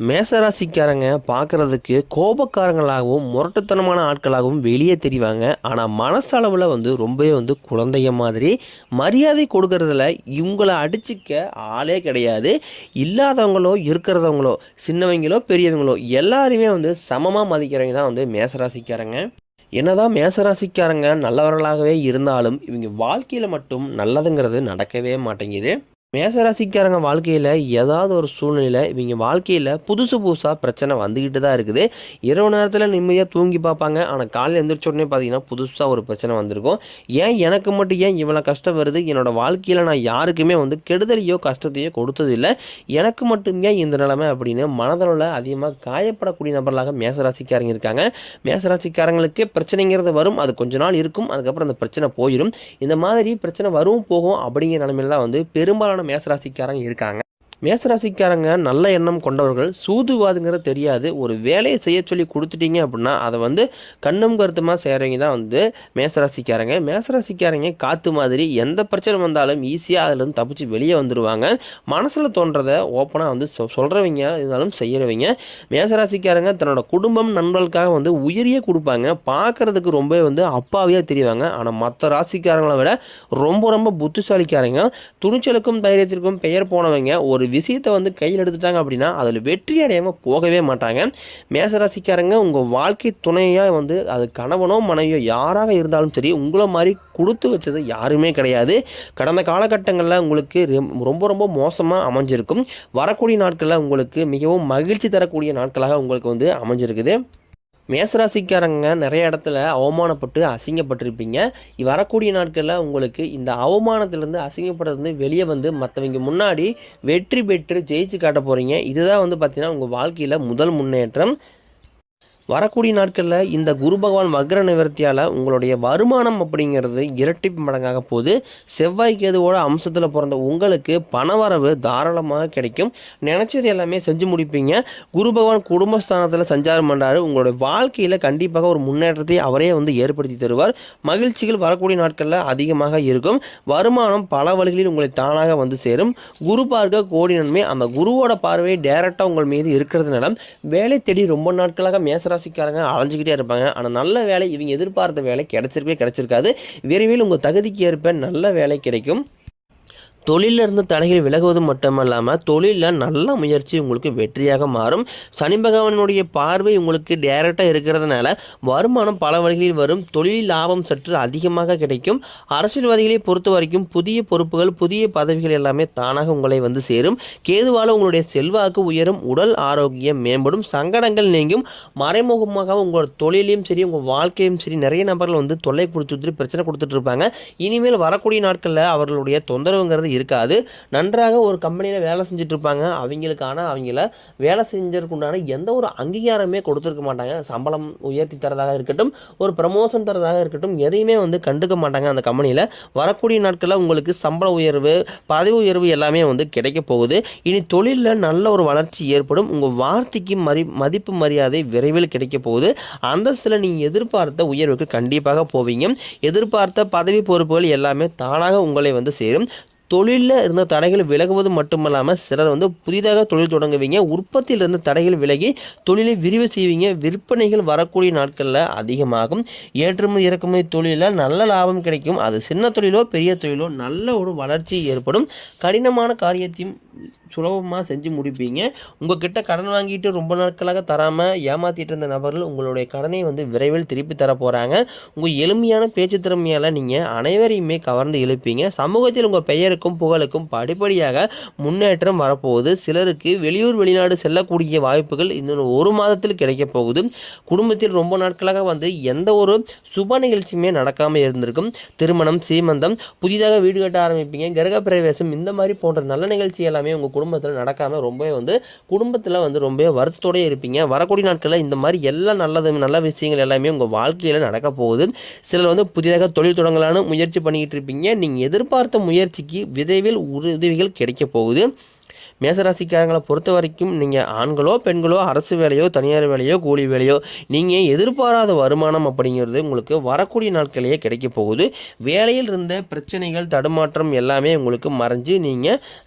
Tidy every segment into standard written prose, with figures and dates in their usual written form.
மேசராசிக்காரங்க பார்க்குறதுக்கு கோபக்காரங்களாகவும் முரட்டுத்தனமான ஆட்களாகவும் வெளியே தெரிவாங்க. ஆனால் மனசளவில் ரொம்பவே குழந்தைங்க மாதிரி மரியாதை கொடுக்கறதுல இவங்கள அடிச்சிக்க ஆளே கிடையாது. இல்லாதவங்களோ இருக்கிறதவங்களோ சின்னவங்களோ பெரியவங்களோ எல்லாருமே சமமாக மதிக்கிறவங்க தான் மேசராசிக்காரங்க. என்னதான் மேசராசிக்காரங்க நல்லவர்களாகவே இருந்தாலும் இவங்க வாழ்க்கையில் மட்டும் நல்லதுங்கிறது நடக்கவே மாட்டேங்குது. மேசராசிக்காரங்க வாழ்க்கையில் ஏதாவது ஒரு சூழ்நிலையில் இவங்க வாழ்க்கையில் புதுசாக பிரச்சனை வந்துக்கிட்டு தான் இருக்குது. இரவு நேரத்தில் நிம்மதியாக தூங்கி பார்ப்பாங்க. ஆனால் காலையில் எழுந்திரிச்ச உடனே பார்த்தீங்கன்னா புதுசாக ஒரு பிரச்சனை வந்திருக்கும். ஏன் எனக்கு மட்டும் ஏன் இவ்வளோ கஷ்டம் வருது? என்னோடய வாழ்க்கையில் நான் யாருக்குமே கெடுதலையோ கஷ்டத்தையோ கொடுத்ததில்லை, எனக்கு மட்டும் ஏன் இந்த நிலைமை அப்படின்னு மனதளவில் அதிகமாக காயப்படக்கூடிய நபர்களாக மேசராசிக்காரங்க இருக்காங்க. மேசராசிக்காரங்களுக்கு பிரச்சனைங்கிறது வரும், அது கொஞ்ச நாள் இருக்கும், அதுக்கப்புறம் அந்த பிரச்சனை போயிடும். இந்த மாதிரி பிரச்சனை வரும் போகும் அப்படிங்கிற நிலைமையில் தான் பெரும்பாலான மேசராசிக்காரங்க இருக்காங்க. மேசராசிக்காரங்க நல்ல எண்ணம் கொண்டவர்கள், சூதுவாதுங்கிறது தெரியாது. ஒரு வேலையை செய்ய சொல்லி கொடுத்துட்டீங்க அப்படின்னா அதை கண்ணும் கருத்துமாக செய்கிறவங்க தான் மேசராசிக்காரங்க. மேசராசிக்காரங்க காற்று மாதிரி எந்த பிரச்சனை வந்தாலும் ஈஸியாக அதில் தப்பிச்சு வெளியே வந்துடுவாங்க. மனசில் தோன்றதை ஓப்பனாக சொல்கிறவங்க இருந்தாலும் செய்கிறவங்க. மேசராசிக்காரங்க தன்னோட குடும்பம் நண்பர்களுக்காக உயிரியே கொடுப்பாங்க. பார்க்குறதுக்கு ரொம்ப அப்பாவியாக தெரிவாங்க. ஆனால் மற்ற ராசிக்காரங்களை விட ரொம்ப ரொம்ப புத்திசாலிக்காரங்க. துணிச்சலுக்கும் தைரியத்திற்கும் பெயர் போனவங்க. ஒரு விஷயத்தை கையில் எடுத்துட்டாங்க அப்படின்னா அதில் வெற்றி அடையாமல் போகவே மாட்டாங்க. மேசராசிக்காரங்க உங்கள் வாழ்க்கை துணையாக அது கணவனோ மனைவியோ யாராக இருந்தாலும் சரி உங்களை மாதிரி கொடுத்து வச்சது யாருமே கிடையாது. கடந்த காலகட்டங்களில் உங்களுக்கு ரொம்ப ரொம்ப மோசமாக அமைஞ்சிருக்கும். வரக்கூடிய நாட்களில் உங்களுக்கு மிகவும் மகிழ்ச்சி தரக்கூடிய நாட்களாக உங்களுக்கு அமைஞ்சிருக்குது. மேசராசிக்காரங்க நிறைய இடத்துல அவமானப்பட்டு அசிங்கப்பட்டிருப்பீங்க. வரக்கூடிய நாட்களில் உங்களுக்கு இந்த அவமானத்திலேருந்து அசிங்கப்படுறது வெளியே மற்றவங்க முன்னாடி வெற்றி பெற்று ஜெயிச்சு காட்ட போகிறீங்க. இதுதான் பார்த்தீங்கன்னா உங்கள் வாழ்க்கையில் முதல் முன்னேற்றம். வரக்கூடிய நாட்களில் இந்த குரு பகவான் வக்ர நிவர்த்தியால் உங்களுடைய வருமானம் அப்படிங்கிறது இரட்டிப்பு மடங்காக போகுது. செவ்வாய் கேதுவோட அம்சத்தில் பிறந்த உங்களுக்கு பணவரவு தாராளமாக கிடைக்கும். நினச்சது எல்லாமே செஞ்சு முடிப்பீங்க. குரு பகவான் குடும்பஸ்தானத்தில் சஞ்சாரம் பண்ணுறாரு. உங்களுடைய வாழ்க்கையில் கண்டிப்பாக ஒரு முன்னேற்றத்தை அவரே ஏற்படுத்தி தருவார். மகிழ்ச்சிகள் வரக்கூடிய நாட்களில் அதிகமாக இருக்கும். வருமானம் பல வழிகளில் உங்களை தானாக சேரும். குரு பார்க்க கோடி நன்மை. அந்த குருவோட பார்வை டைரெக்டாக உங்கள் மீது இருக்கிறதுனால வேலை தேடி ரொம்ப நாட்களாக மேசராசிக்காரங்க அலைஞ்சிக்கிட்டே இருப்பாங்க. ஆனால் நல்ல வேலை இவங்க எதிர்பார்த்த வேலை கிடைச்சிருக்காது. விரைவில் உங்கள் தகுதிக்கு ஏற்ப நல்ல வேலை கிடைக்கும். தொழிலில் இருந்து தடைகள் விலகுவது மட்டுமல்லாமல் தொழிலில் நல்ல முயற்சி உங்களுக்கு வெற்றியாக மாறும். சனி பகவானுடைய பார்வை உங்களுக்கு டைரெக்டாக இருக்கிறதுனால வருமானம் பல வழிகளில் வரும். தொழில் லாபம் சற்று அதிகமாக கிடைக்கும். அரசியல்வாதிகளை பொறுத்த வரைக்கும் புதிய பொறுப்புகள் புதிய பதவிகள் எல்லாமே தானாக உங்களை சேரும். கேதுவால் உங்களுடைய செல்வாக்கு உயரும். உடல் ஆரோக்கியம் மேம்படும். சங்கடங்கள் நீங்கும். மறைமுகமாக உங்களோட தொழிலையும் சரி உங்கள் வாழ்க்கையும் சரி நிறைய நபர்கள் தொல்லை கொடுத்துட்டு பிரச்சனை கொடுத்துட்டு இருப்பாங்க. இனிமேல் வரக்கூடிய நாட்களில் அவர்களுடைய தொந்தரவுங்கிறது இருக்காது. நன்றாக ஒரு கம்பெனியில் வேலை செஞ்சுட்டு இருப்பாங்க. அவங்கள வேலை செஞ்சதுக்குண்டான எந்த ஒரு அங்கீகாரமே கொடுத்துருக்க மாட்டாங்க. சம்பளம் உயர்த்தி தரதாக இருக்கட்டும், ஒரு ப்ரமோஷன் தரதாக இருக்கட்டும், எதையுமே கண்டுக்க மாட்டாங்க. அந்த கம்பெனியில் வரக்கூடிய நாட்களில் உங்களுக்கு சம்பள உயர்வு பதவி உயர்வு எல்லாமே கிடைக்க போகுது. இனி தொழிலில் நல்ல ஒரு வளர்ச்சி ஏற்படும். உங்கள் வார்த்தைக்கு மதிப்பு மரியாதை விரைவில் கிடைக்க போகுது. அந்தஸ்தில் நீங்கள் எதிர்பார்த்த உயர்வுக்கு கண்டிப்பாக போவீங்க. எதிர்பார்த்த பதவி பொறுப்புகள் எல்லாமே தானாக உங்களை சேரும். தொழிலில் இருந்த தடைகள் விலகுவது மட்டுமல்லாமல் சிலர் புதிதாக தொழில் தொடங்குவீங்க. உற்பத்தியிலிருந்து தடைகள் விலகி தொழிலை விரிவு செய்வீங்க. விற்பனைகள் வரக்கூடிய நாட்களில் அதிகமாகும். ஏற்றுமதி இறக்குமதி தொழிலில் நல்ல லாபம் கிடைக்கும். அது சின்ன தொழிலோ பெரிய தொழிலோ நல்ல ஒரு வளர்ச்சி ஏற்படும். கடினமான காரியத்தையும் சுலபமாக செஞ்சு முடிப்பீங்க. உங்ககிட்ட கடன் வாங்கிட்டு ரொம்ப நாட்களாக தராமல் ஏமாற்றிட்டு இருந்த நபர்கள் உங்களுடைய கடனை விரைவில் திருப்பி தர போகிறாங்க. உங்கள் எளிமையான பேச்சு திறமையால் நீங்கள் அனைவரையுமே கவர்ந்து இழுப்பீங்க. சமூகத்தில் உங்கள் பெயருக்கும் புகழுக்கும் படிப்படியாக முன்னேற்றம் வரப்போகுது. சிலருக்கு வெளியூர் வெளிநாடு செல்லக்கூடிய வாய்ப்புகள் இன்னும் ஒரு மாதத்தில் கிடைக்க போகுது. குடும்பத்தில் ரொம்ப நாட்களாக எந்த ஒரு சுப நிகழ்ச்சியுமே நடக்காமல் இருந்திருக்கும். திருமணம் சீமந்தம் புதிதாக வீடு கட்ட ஆரம்பிப்பீங்க. கிரக பிரவேசம் இந்த மாதிரி போன்ற நல்ல நிகழ்ச்சி எல்லாமே உங்கள் குடும்பத்தில் நடக்காமல் ரொம்ப குடும்பத்தில் ரொம்ப வருத்தத்தோடய இருப்பீங்க. வரக்கூடிய நாட்களில் இந்த மாதிரி எல்லா நல்ல விஷயங்கள் எல்லாமே உங்கள் வாழ்க்கையில் நடக்க போகுது. சிலர் புதிதாக தொழில் தொடங்கலான்னு முயற்சி பண்ணிக்கிட்டு இருப்பீங்க. நீங்கள் எதிர்பார்த்த முயற்சிக்கு விரைவில் உதவிகள் கிடைக்க போகுது. மேசராசிக்காரங்களை பொறுத்த வரைக்கும் நீங்கள் ஆண்களோ பெண்களோ அரசு வேலையோ தனியார் வேலையோ கூலி வேலையோ நீங்கள் எதிர்பாராத வருமானம் அப்படிங்கிறது உங்களுக்கு வரக்கூடிய நாட்களையே கிடைக்க போகுது. வேலையில் இருந்த பிரச்சனைகள் தடுமாற்றம் எல்லாமே உங்களுக்கு மறைஞ்சு நீங்கள்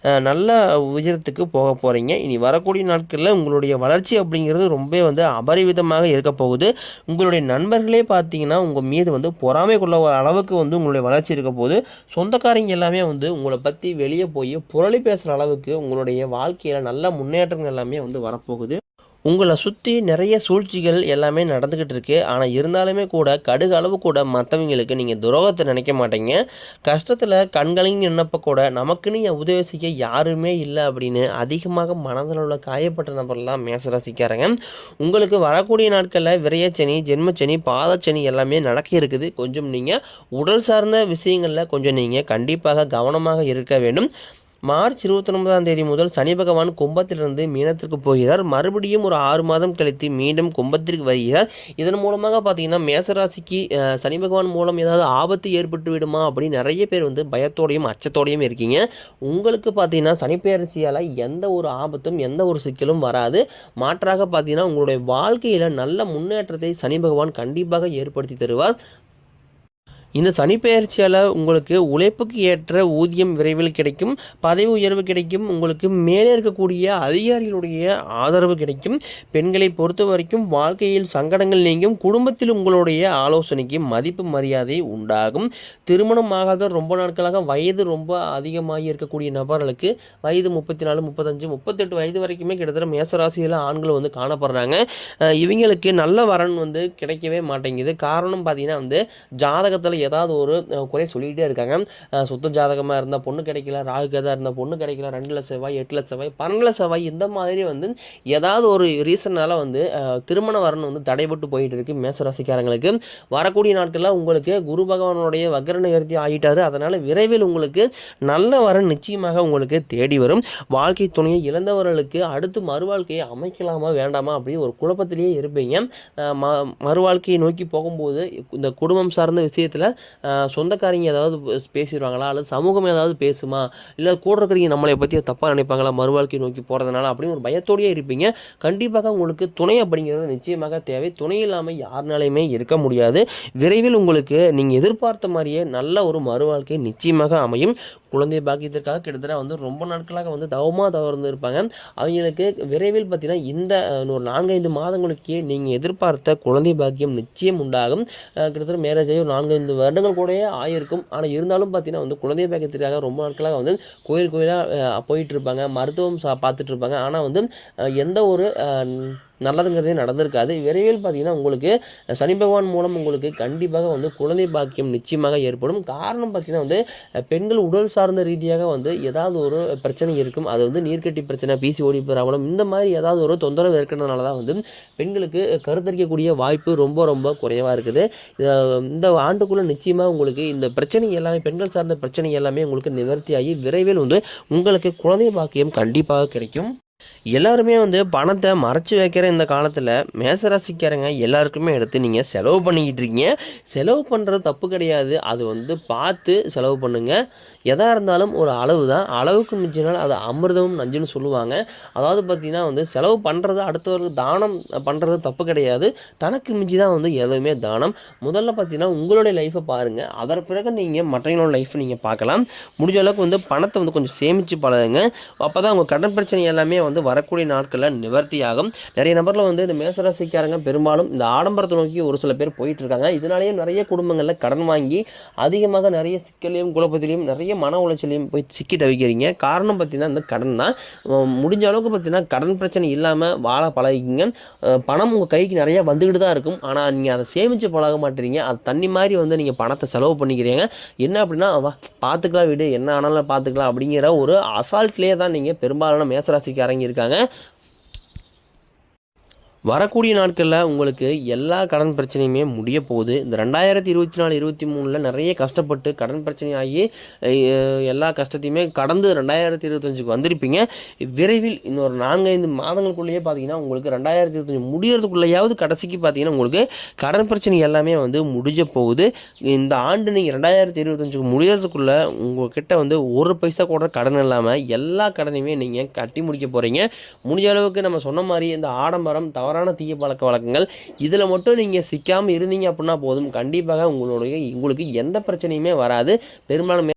நல்ல உயரத்துக்கு போக போகிறீங்க. இனி வரக்கூடிய நாட்களில் உங்களுடைய வளர்ச்சி அப்படிங்கிறது ரொம்ப அபரிவிதமாக இருக்க போகுது. உங்களுடைய நண்பர்களே பார்த்தீங்கன்னா உங்கள் மீது பொறாமை கொள்ள ஒரு அளவுக்கு உங்களுடைய வளர்ச்சி இருக்க போகுது. சொந்தக்காரங்க எல்லாமே உங்களை பற்றி வெளியே போய் புரளி பேசுகிற அளவுக்கு உங்களுடைய வாழ்க்கையில் நல்ல முன்னேற்றங்கள் எல்லாமே வரப்போகுது. உங்களை சுற்றி நிறைய சூழ்ச்சிகள் எல்லாமே நடந்துக்கிட்டு இருக்கு. ஆனால் இருந்தாலுமே கூட கடுகு அளவு கூட மற்றவங்களுக்கு நீங்கள் துரோகத்தை நினைக்க மாட்டீங்க. கஷ்டத்தில் கண்களையும் நின்னப்போ கூட நமக்குன்னு உதவி செய்ய யாருமே இல்லை அப்படின்னு அதிகமாக மனதில் உள்ள காயப்பட்ட நபர்லாம் மேசராசிக்காரங்க. உங்களுக்கு வரக்கூடிய நாட்களில் விரயச்சனி, ஜென்மச்சனி, பாதச்சனி எல்லாமே நடக்க இருக்குது. கொஞ்சம் நீங்கள் உடல் சார்ந்த விஷயங்களில் கொஞ்சம் நீங்கள் கண்டிப்பாக கவனமாக இருக்க வேண்டும். மார்ச் 29ஆம் தேதி முதல் சனி பகவான் கும்பத்திலிருந்து மீனத்திற்கு போகிறார். மறுபடியும் ஒரு 6 மாதம் கழித்து மீண்டும் கும்பத்திற்கு வருகிறார். இதன் மூலமாக பார்த்தீங்கன்னா மேசராசிக்கு சனி பகவான் மூலம் ஏதாவது ஆபத்து ஏற்பட்டு விடுமா அப்படின்னு நிறைய பேர் பயத்தோடையும் அச்சத்தோடையும் இருக்கீங்க. உங்களுக்கு பார்த்தீங்கன்னா சனிப்பெயர்ச்சியால் எந்த ஒரு ஆபத்தும் எந்த ஒரு சிக்கலும் வராது. மாற்றாக பார்த்தீங்கன்னா உங்களுடைய வாழ்க்கையில் நல்ல முன்னேற்றத்தை சனி பகவான் கண்டிப்பாக ஏற்படுத்தி தருவார். இந்த சனிப்பெயர்ச்சியால் உங்களுக்கு உழைப்புக்கு ஏற்ற ஊதியம் விரைவில் கிடைக்கும், பதவி உயர்வு கிடைக்கும், உங்களுக்கு மேலே இருக்கக்கூடிய அதிகாரிகளுடைய ஆதரவு கிடைக்கும். பெண்களை பொறுத்த வரைக்கும் வாழ்க்கையில் சங்கடங்கள் நீங்கும், குடும்பத்தில் உங்களுடைய ஆலோசனைக்கு மதிப்பு மரியாதை உண்டாகும். திருமணம் ஆகாத ரொம்ப நாட்களாக வயது ரொம்ப அதிகமாகி இருக்கக்கூடிய நபர்களுக்கு வயது 34, 35, 38 வயது வரைக்குமே கிட்டத்தட்ட மேசராசியில் ஆண்கள் காணப்படுறாங்க. இவங்களுக்கு நல்ல வரன் கிடைக்கவே மாட்டேங்குது. காரணம் பார்த்தீங்கன்னா ஜாதகத்தில் ஏதாவது ஒரு குறை சொல்லிகிட்டே இருக்காங்க. சுத்த ஜாதகமாக இருந்தால் பொண்ணு கிடைக்கல, ராகு கேதா இருந்தால் பொண்ணு கிடைக்கல, 2 செவ்வாய், 8 செவ்வாய், 12 செவ்வாய், இந்த மாதிரி ஏதாவது ஒரு ரீசனால் திருமண வரன் தடைபட்டு போயிட்டு இருக்கு. மேசராசிக்காரங்களுக்கு வரக்கூடிய நாட்களில் உங்களுக்கு குரு பகவானுடைய வக்ர நிவர்த்தி ஆகிட்டாரு. அதனால் விரைவில் உங்களுக்கு நல்ல வரன் நிச்சயமாக உங்களுக்கு தேடி வரும். வாழ்க்கை துணையை இழந்தவர்களுக்கு அடுத்து மறுவாழ்க்கையை அமைக்கலாமா வேண்டாமா அப்படின்னு ஒரு குழப்பத்திலேயே இருப்பீங்க. மறுவாழ்க்கையை நோக்கி போகும்போது இந்த குடும்பம் சார்ந்த விஷயத்தில் சொந்தக்காரங்க ஏதாவது பேசிடுவாங்களா, அல்லது சமூகம் ஏதாவது பேசுமா, இல்லை கூட இருக்கிறீங்க நம்மளை பற்றி தப்பாக நினைப்பாங்களா மறுவாழ்க்கை நோக்கி போகிறதுனால அப்படின்னு ஒரு பயத்தோடையே இருப்பீங்க. கண்டிப்பாக உங்களுக்கு துணை அப்படிங்கிறது நிச்சயமாக தேவை. துணை இல்லாமல் யாருனாலையுமே இருக்க முடியாது. விரைவில் உங்களுக்கு நீங்கள் எதிர்பார்த்த மாதிரியே நல்ல ஒரு மறுவாழ்க்கை நிச்சயமாக அமையும். குழந்தை பாக்கியத்திற்காக கிட்டத்தட்ட ரொம்ப நாட்களாக தவமாக தவறு இருப்பாங்க. அவங்களுக்கு விரைவில் பார்த்தீங்கன்னா இந்த ஒரு 4-5 மாதங்களுக்கே நீங்கள் எதிர்பார்த்த குழந்தை பாக்கியம் நிச்சயம் உண்டாகும். கிட்டத்தட்ட மேரேஜ் ஆகி 4-5 வருடங்கள் கூட ஆகியிருக்கும். ஆனால் இருந்தாலும் பார்த்தீங்கன்னா குழந்தை பாக்கியத்திற்காக ரொம்ப நாட்களாக கோயிலாக போயிட்டு இருப்பாங்க, மருத்துவம் பார்த்துட்டு இருப்பாங்க. ஆனால் எந்த ஒரு நல்லதுங்கிறதே நடந்திருக்காது. விரைவில் பார்த்தீங்கன்னா உங்களுக்கு சனி பகவான் மூலம் உங்களுக்கு கண்டிப்பாக குழந்தை பாக்கியம் நிச்சயமாக ஏற்படும். காரணம் பார்த்தீங்கன்னா பெண்கள் உடல் சார்ந்த ரீதியாக ஏதாவது ஒரு பிரச்சனை இருக்கும். அது நீர்க்கட்டி பிரச்சனை, பிசிஓடி ப்ராப்ளம், இந்த மாதிரி ஏதாவது ஒரு தொந்தரவு இருக்கிறதுனால தான் பெண்களுக்கு கருத்தரிக்கக்கூடிய வாய்ப்பு ரொம்ப ரொம்ப குறைவாக இருக்குது. இந்த ஆண்டுக்குள்ளே நிச்சயமாக உங்களுக்கு இந்த பிரச்சனை எல்லாமே, பெண்கள் சார்ந்த பிரச்சனை எல்லாமே உங்களுக்கு நிவர்த்தியாகி விரைவில் உங்களுக்கு குழந்தை பாக்கியம் கண்டிப்பாக கிடைக்கும். எல்லாருமே பணத்தை மறைச்சி வைக்கிற இந்த காலத்தில் மேசராசிக்காரங்க எல்லாருக்குமே எடுத்து நீங்கள் செலவு பண்ணிக்கிட்டு இருக்கீங்க. செலவு பண்ணுறது தப்பு கிடையாது. அது பார்த்து செலவு பண்ணுங்கள். எதாக இருந்தாலும் ஒரு அளவு தான். அளவுக்கு மிஞ்சினால் அது அமிர்தமும் நஞ்சுன்னு சொல்லுவாங்க. அதாவது பார்த்திங்கன்னா செலவு பண்ணுறது அடுத்தவருக்கு தானம் பண்ணுறது தப்பு கிடையாது. தனக்கு மிஞ்சி தான் எதுவுமே தானம். முதல்ல பார்த்திங்கன்னா உங்களுடைய லைஃப்பை பாருங்கள். அதற்கு பிறகு நீங்கள் மற்றவங்களோட லைஃப்பை நீங்கள் பார்க்கலாம். முடிஞ்ச அளவுக்கு பணத்தை கொஞ்சம் சேமித்து பழகுங்க. அப்போ தான் உங்கள் கடன் பிரச்சனை எல்லாமே வரக்கூடிய நாட்களில் நிவர்த்தியாகும். நிறைய நபரில் இந்த மேசராசிக்காரங்க பெரும்பாலும் இந்த ஆடம்பரத்தை நோக்கி ஒரு சில பேர் போயிட்டு இருக்காங்க. இதனாலேயே நிறைய குடும்பங்களில் கடன் வாங்கி அதிகமாக நிறைய சிக்கலையும் குழப்பத்திலையும் நிறைய மன உளைச்சலையும் போய் சிக்கி தவிக்கிறீங்க. காரணம் பார்த்தீங்கன்னா இந்த கடன் தான். முடிஞ்ச அளவுக்கு பார்த்தீங்கன்னா கடன் பிரச்சனை இல்லாமல் வாழ பழகிங்க. பணம் உங்கள் கைக்கு நிறைய வந்துக்கிட்டு தான் இருக்கும். ஆனால் நீங்கள் அதை சேமித்து பழக மாட்டேறீங்க. அது தண்ணி மாதிரி நீங்கள் பணத்தை செலவு பண்ணிக்கிறீங்க. என்ன அப்படின்னா பார்த்துக்கலாம், விடு, என்ன ஆனாலும் பார்த்துக்கலாம் அப்படிங்கிற ஒரு அசால்ட்லேயே தான் நீங்கள் பெரும்பாலான மேசராசிக்காரங்க இருக்காங்க. வரக்கூடிய நாட்களில் உங்களுக்கு எல்லா கடன் பிரச்சனையுமே முடிய போகுது. இந்த 2024, 23 நிறைய கஷ்டப்பட்டு கடன் பிரச்சனையாகி எல்லா கஷ்டத்தையுமே கடந்து 2025க்கு வந்திருப்பீங்க. விரைவில் இன்னொரு 4-5 மாதங்களுக்குள்ளேயே பார்த்தீங்கன்னா உங்களுக்கு 2025 முடியறதுக்குள்ளேயாவது கடைசிக்கு பார்த்தீங்கன்னா உங்களுக்கு கடன் பிரச்சனை எல்லாமே வந்து முடிஞ்ச போகுது. இந்த ஆண்டு நீங்கள் 2025க்கு முடியறதுக்குள்ளே உங்கள்கிட்ட வந்து ஒரு பைசா கூட கடன் இல்லாமல் எல்லா கடனையுமே நீங்கள் கட்டி முடிக்க போகிறீங்க. முடிஞ்ச அளவுக்கு நம்ம சொன்ன மாதிரி இந்த ஆடம்பரம், தவறான தீய பழக்க வழக்கங்கள் இதில் மட்டும் நீங்கள் சிக்காமல் இருந்தீங்க அப்படின்னா போதும். கண்டிப்பாக உங்களுக்கு எந்த பிரச்சனையுமே வராது. பெரும்பாலும்